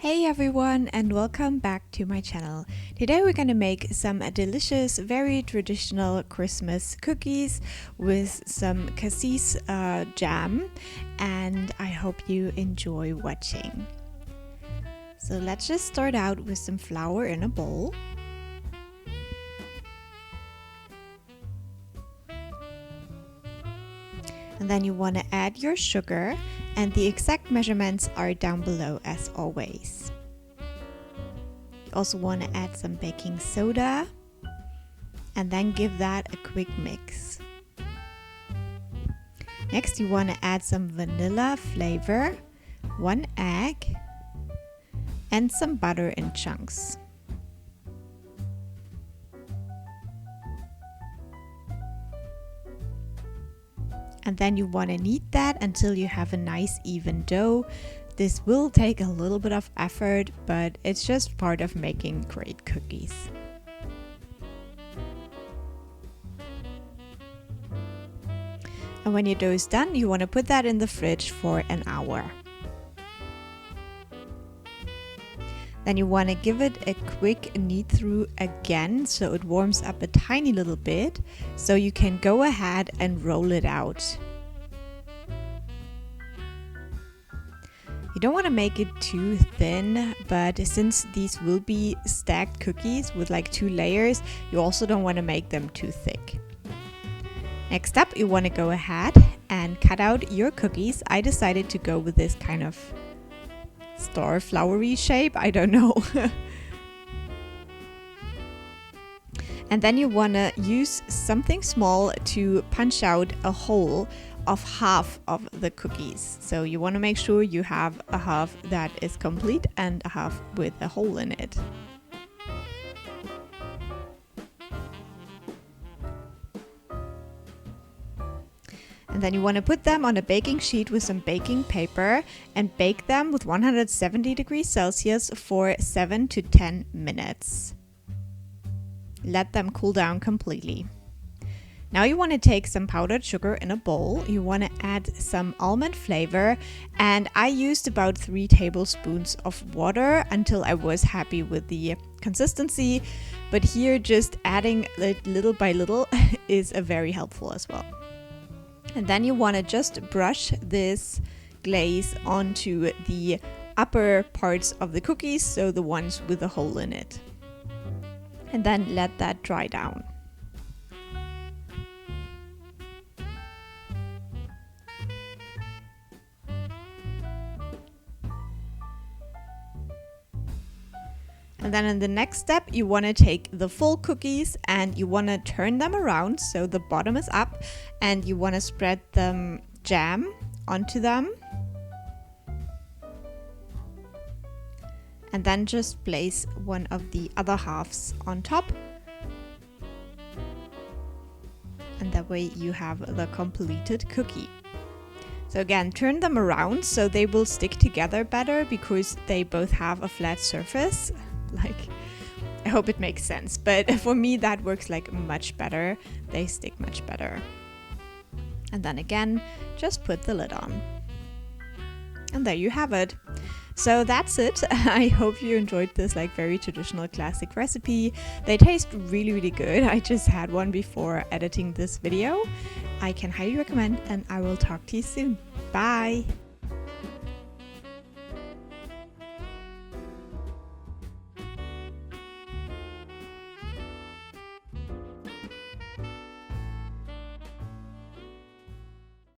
Hey everyone, and welcome back to my channel. Today we're gonna make some delicious, very traditional Christmas cookies with some Cassis jam, and I hope you enjoy watching. So let's just start out with some flour in a bowl. And then you want to add your sugar, and the exact measurements are down below as always. You also want to add some baking soda and then give that a quick mix. Next you want to add some vanilla flavor, 1 egg and some butter in chunks. And then you want to knead that until you have a nice even dough. This will take a little bit of effort, but it's just part of making great cookies. And when your dough is done, you want to put that in the fridge for an hour. Then you want to give it a quick knead through again so it warms up a tiny little bit, so you can go ahead and roll it out. You don't want to make it too thin, but since these will be stacked cookies with like 2 layers, you also don't want to make them too thick. Next up, you want to go ahead and cut out your cookies. I decided to go with this kind of star flowery shape, I don't know. And then you want to use something small to punch out a hole of half of the cookies. So you want to make sure you have a half that is complete and a half with a hole in it. And then you want to put them on a baking sheet with some baking paper and bake them with 170 degrees Celsius for 7 to 10 minutes. Let them cool down completely. Now you want to take some powdered sugar in a bowl. You want to add some almond flavor, and I used about 3 tablespoons of water until I was happy with the consistency. But here just adding it little by little is very helpful as well. And then you want to just brush this glaze onto the upper parts of the cookies, so the ones with a hole in it. And then let that dry down. And then in the next step, you want to take the full cookies and you want to turn them around so the bottom is up, and you want to spread the jam onto them. And then just place one of the other halves on top. And that way you have the completed cookie. So again, turn them around so they will stick together better because they both have a flat surface. I hope it makes sense, but for me that works like much better. They stick much better. And then again, just put the lid on. And there you have it. So that's it. I hope you enjoyed this like very traditional classic recipe. They taste really good. I just had one before editing this video. I can highly recommend, and I will talk to you soon. Bye!